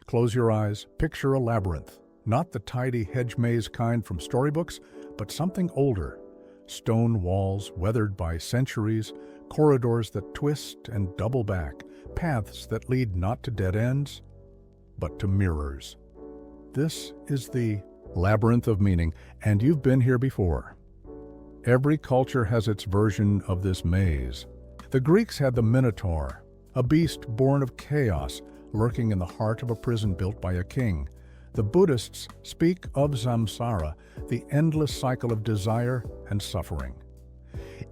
Close your eyes, picture a labyrinth. Not the tidy hedge maze kind from storybooks, but something older. Stone walls weathered by centuries, corridors that twist and double back, paths that lead not to dead ends, but to mirrors. This is the labyrinth of meaning, and you've been here before. Every culture has its version of this maze. The Greeks had the Minotaur, a beast born of chaos, lurking in the heart of a prison built by a king. The Buddhists speak of samsara, the endless cycle of desire and suffering.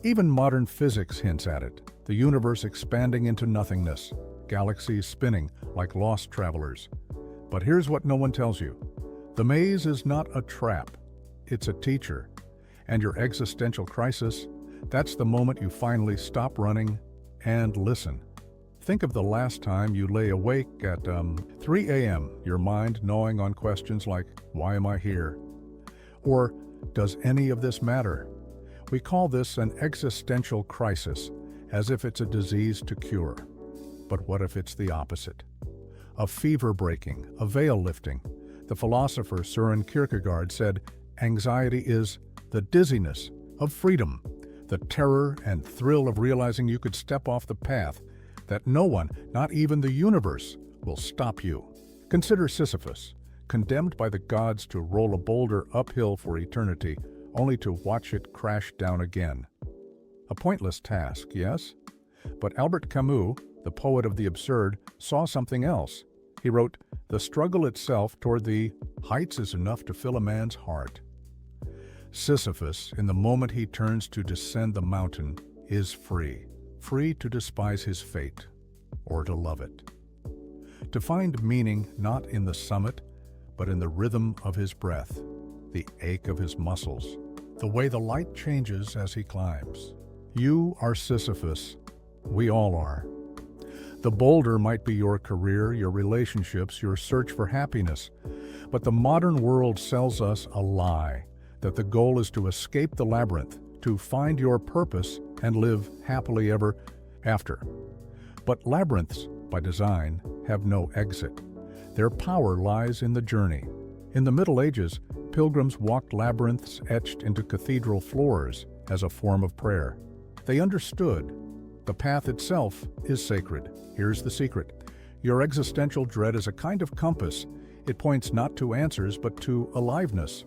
Even modern physics hints at it, the universe expanding into nothingness, galaxies spinning like lost travelers. But here's what no one tells you. The maze is not a trap, it's a teacher. And your existential crisis, that's the moment you finally stop running and listen. Think of the last time you lay awake at 3 a.m., your mind gnawing on questions like, why am I here? Or, does any of this matter? We call this an existential crisis, as if it's a disease to cure. But what if it's the opposite? A fever breaking, a veil lifting. The philosopher Søren Kierkegaard said, anxiety is the dizziness of freedom, the terror and thrill of realizing you could step off the path, that no one, not even the universe, will stop you. Consider Sisyphus, condemned by the gods to roll a boulder uphill for eternity, only to watch it crash down again. A pointless task, yes? But Albert Camus, the poet of the absurd, saw something else. He wrote, "The struggle itself toward the heights is enough to fill a man's heart." Sisyphus, in the moment he turns to descend the mountain, is free to despise his fate or to love it. To find meaning not in the summit, but in the rhythm of his breath, the ache of his muscles, the way the light changes as he climbs. You are Sisyphus. We all are. The boulder might be your career, your relationships, your search for happiness. But the modern world sells us a lie, that the goal is to escape the labyrinth, to find your purpose and live happily ever after. But labyrinths, by design, have no exit. Their power lies in the journey. In the Middle Ages, pilgrims walked labyrinths etched into cathedral floors as a form of prayer. They understood. The path itself is sacred. Here's the secret. Your existential dread is a kind of compass. It points not to answers, but to aliveness.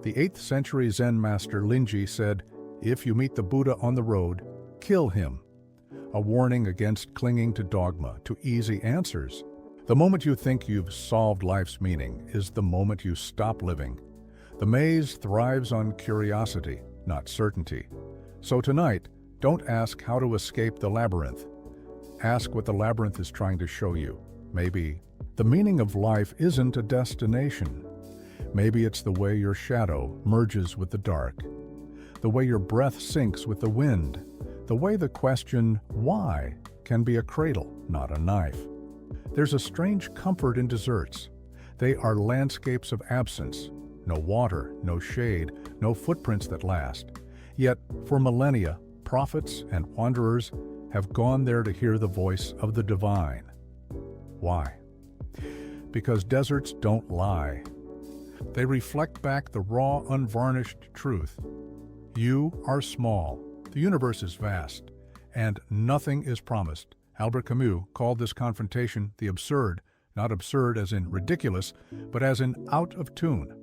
The 8th century Zen master Linji said, "If you meet the Buddha on the road, kill him." A warning against clinging to dogma, to easy answers. The moment you think you've solved life's meaning is the moment you stop living. The maze thrives on curiosity, not certainty. So tonight, don't ask how to escape the labyrinth. Ask what the labyrinth is trying to show you. Maybe the meaning of life isn't a destination. Maybe it's the way your shadow merges with the dark, the way your breath sinks with the wind, the way the question, why, can be a cradle, not a knife. There's a strange comfort in deserts. They are landscapes of absence. No water, no shade, no footprints that last. Yet, for millennia, prophets and wanderers have gone there to hear the voice of the divine. Why? Because deserts don't lie. They reflect back the raw, unvarnished truth. You are small, the universe is vast, and nothing is promised. Albert Camus called this confrontation the absurd, not absurd as in ridiculous, but as in out of tune.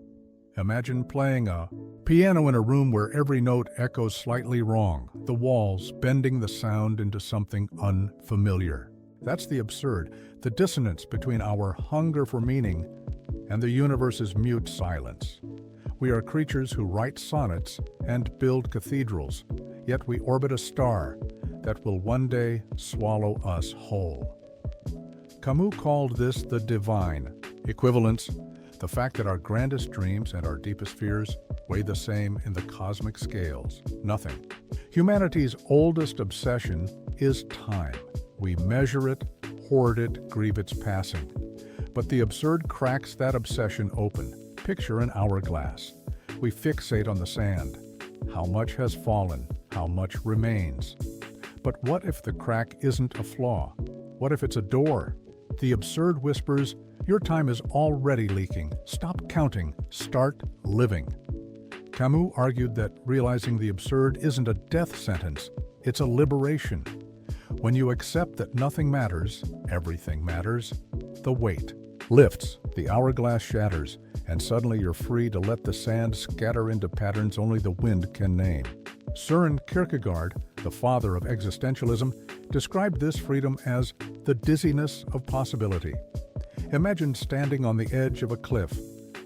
Imagine playing a piano in a room where every note echoes slightly wrong, the walls bending the sound into something unfamiliar. That's the absurd, the dissonance between our hunger for meaning and the universe's mute silence. We are creatures who write sonnets and build cathedrals, yet we orbit a star that will one day swallow us whole. Camus called this the divine. Equivalence, the fact that our grandest dreams and our deepest fears weigh the same in the cosmic scales. Nothing. Humanity's oldest obsession is time. We measure it, hoard it, grieve its passing. But the absurd cracks that obsession open. Picture an hourglass. We fixate on the sand. How much has fallen? How much remains? But what if the crack isn't a flaw? What if it's a door? The absurd whispers, your time is already leaking. Stop counting. Start living. Camus argued that realizing the absurd isn't a death sentence, it's a liberation. When you accept that nothing matters, everything matters, the weight lifts, the hourglass shatters, and suddenly you're free to let the sand scatter into patterns only the wind can name. Søren Kierkegaard, the father of existentialism, described this freedom as the dizziness of possibility. Imagine standing on the edge of a cliff.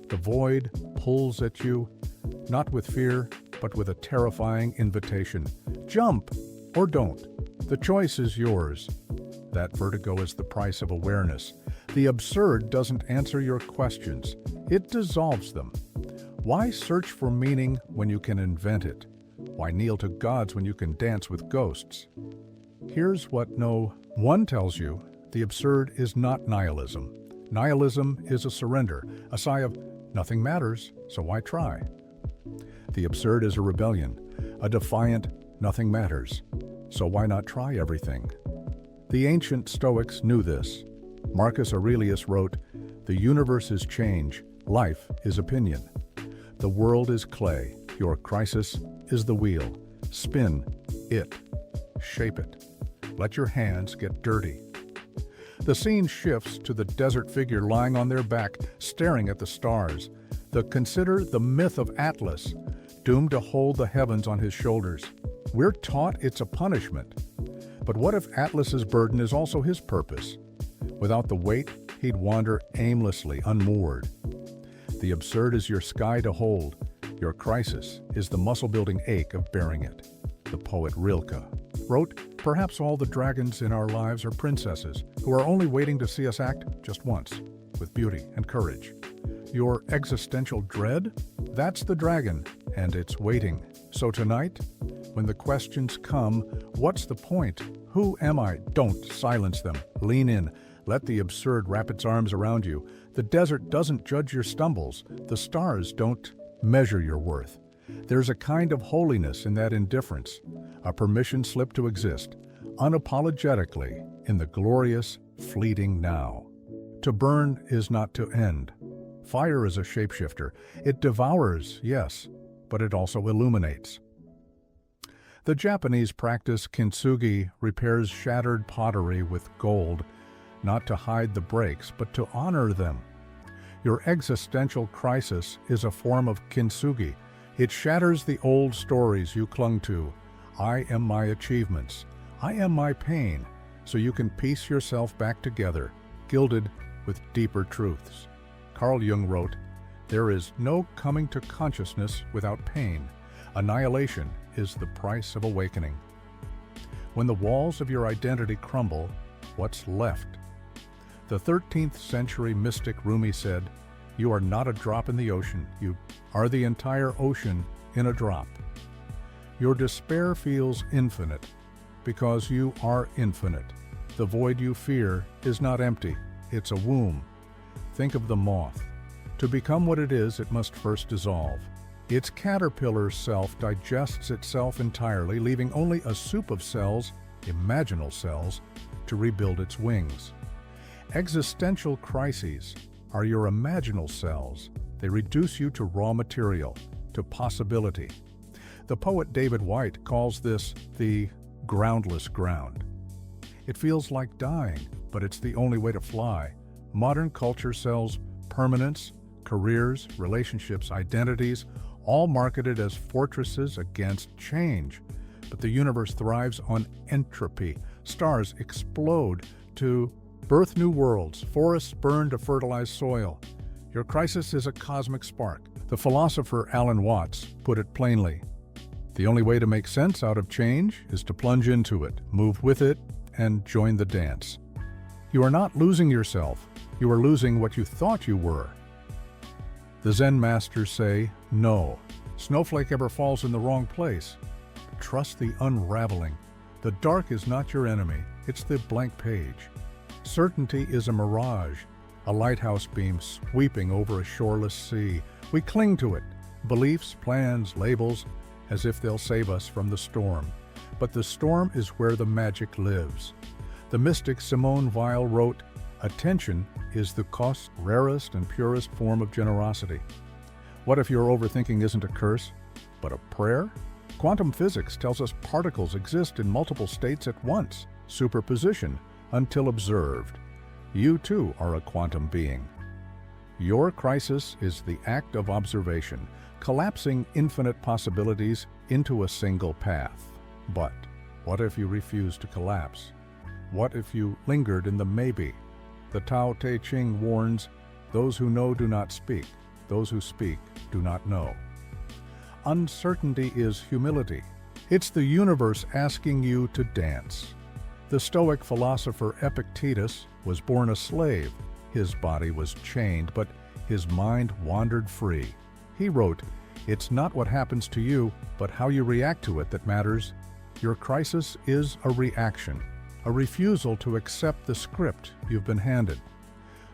The void pulls at you, not with fear, but with a terrifying invitation. Jump or don't. The choice is yours. That vertigo is the price of awareness. The absurd doesn't answer your questions. It dissolves them. Why search for meaning when you can invent it? Why kneel to gods when you can dance with ghosts? Here's what no one tells you. The absurd is not nihilism. Nihilism is a surrender, a sigh of, nothing matters, so why try? The absurd is a rebellion, a defiant, nothing matters, so why not try everything? The ancient Stoics knew this. Marcus Aurelius wrote, "The universe is change, life is opinion. The world is clay, your crisis is the wheel. Spin it, shape it. Let your hands get dirty." The scene shifts to the desert figure lying on their back, staring at the stars. Consider the myth of Atlas, doomed to hold the heavens on his shoulders. We're taught it's a punishment. But what if Atlas's burden is also his purpose? Without the weight, he'd wander aimlessly, unmoored. The absurd is your sky to hold. Your crisis is the muscle-building ache of bearing it. The poet Rilke wrote, "Perhaps all the dragons in our lives are princesses who are only waiting to see us act just once, with beauty and courage." Your existential dread? That's the dragon, and it's waiting. So tonight, when the questions come, what's the point? Who am I? Don't silence them. Lean in. Let the absurd wrap its arms around you. The desert doesn't judge your stumbles. The stars don't measure your worth. There's a kind of holiness in that indifference, a permission slip to exist, unapologetically, in the glorious, fleeting now. To burn is not to end. Fire is a shapeshifter. It devours, yes, but it also illuminates. The Japanese practice kintsugi repairs shattered pottery with gold, not to hide the breaks, but to honor them. Your existential crisis is a form of kintsugi. It shatters the old stories you clung to. I am my achievements. I am my pain, so you can piece yourself back together, gilded with deeper truths. Carl Jung wrote, "There is no coming to consciousness without pain. Annihilation is the price of awakening." When the walls of your identity crumble, what's left? The 13th century mystic Rumi said, "You are not a drop in the ocean. You are the entire ocean in a drop." Your despair feels infinite because you are infinite. The void you fear is not empty. It's a womb. Think of the moth. To become what it is, it must first dissolve. Its caterpillar self digests itself entirely, leaving only a soup of cells, imaginal cells, to rebuild its wings. Existential crises are your imaginal cells. They reduce you to raw material, to possibility. The poet David Whyte calls this the groundless ground. It feels like dying, but it's the only way to fly. Modern culture sells permanence, careers, relationships, identities, all marketed as fortresses against change. But the universe thrives on entropy. Stars explode to birth new worlds. Forests burn to fertilize soil. Your crisis is a cosmic spark. The philosopher Alan Watts put it plainly. The only way to make sense out of change is to plunge into it, move with it, and join the dance. You are not losing yourself. You are losing what you thought you were. The Zen masters say, no snowflake ever falls in the wrong place. Trust the unraveling. The dark is not your enemy. It's the blank page. Certainty is a mirage, a lighthouse beam sweeping over a shoreless sea. We cling to it, beliefs, plans, labels, as if they'll save us from the storm. But the storm is where the magic lives. The mystic Simone Weil wrote, Attention is the cost rarest and purest form of generosity. What if your overthinking isn't a curse, but a prayer? Quantum physics tells us particles exist in multiple states at once, superposition, until observed. You too are a quantum being. Your crisis is the act of observation, collapsing infinite possibilities into a single path. But what if you refuse to collapse? What if you lingered in the maybe? The Tao Te Ching warns, those who know do not speak, those who speak do not know. Uncertainty is humility. It's the universe asking you to dance. The Stoic philosopher Epictetus was born a slave. His body was chained, but his mind wandered free. He wrote, "It's not what happens to you, but how you react to it that matters." Your crisis is a reaction, a refusal to accept the script you've been handed.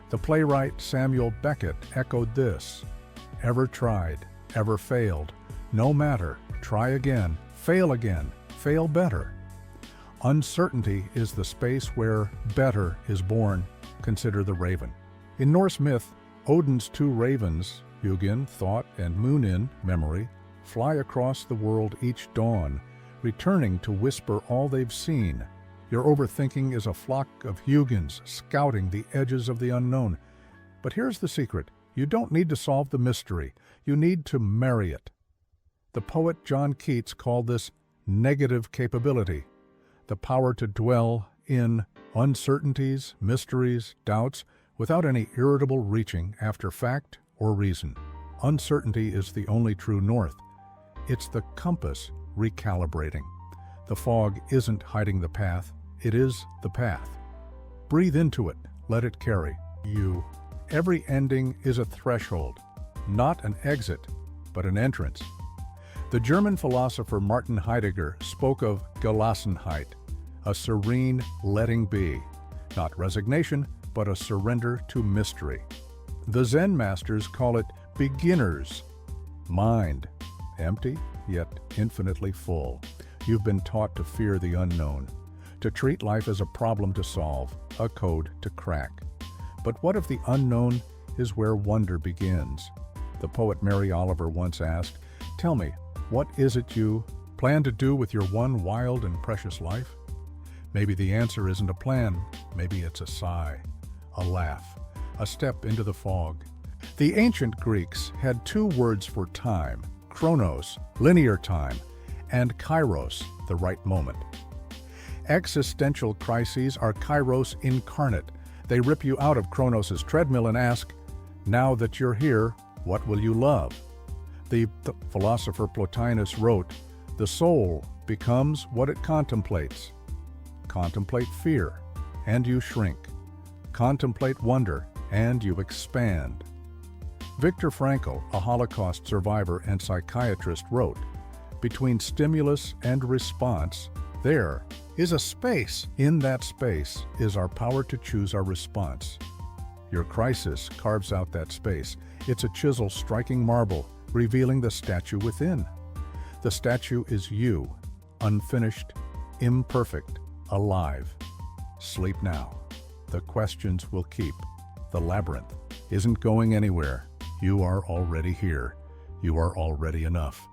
The playwright Samuel Beckett echoed this, "Ever tried, ever failed. No matter, try again, fail better." Uncertainty is the space where better is born. Consider the raven. In Norse myth, Odin's two ravens, Hugin, thought, and Munin, memory, fly across the world each dawn, returning to whisper all they've seen. Your overthinking is a flock of Hugins scouting the edges of the unknown. But here's the secret. You don't need to solve the mystery. You need to marry it. The poet John Keats called this negative capability, the power to dwell in uncertainties, mysteries, doubts, without any irritable reaching after fact or reason. Uncertainty is the only true north. It's the compass recalibrating. The fog isn't hiding the path, it is the path. Breathe into it, let it carry you. Every ending is a threshold, not an exit, but an entrance. The German philosopher Martin Heidegger spoke of Gelassenheit, a serene letting be, not resignation, but a surrender to mystery. The Zen masters call it beginner's mind, empty yet infinitely full. You've been taught to fear the unknown, to treat life as a problem to solve, a code to crack. But what if the unknown is where wonder begins? The poet Mary Oliver once asked, "Tell me, what is it you plan to do with your one wild and precious life?" Maybe the answer isn't a plan, maybe it's a sigh, a laugh, a step into the fog. The ancient Greeks had two words for time, chronos, linear time, and kairos, the right moment. Existential crises are kairos incarnate. They rip you out of Chronos' treadmill and ask, "Now that you're here, what will you love?" The philosopher Plotinus wrote, "The soul becomes what it contemplates. Contemplate fear, and you shrink. Contemplate wonder, and you expand." Viktor Frankl, a Holocaust survivor and psychiatrist, wrote, "Between stimulus and response, there is a space. In that space is our power to choose our response." Your crisis carves out that space. It's a chisel striking marble, revealing the statue within. The statue is you, unfinished, imperfect, alive. Sleep now. The questions will keep. The labyrinth isn't going anywhere. You are already here. You are already enough.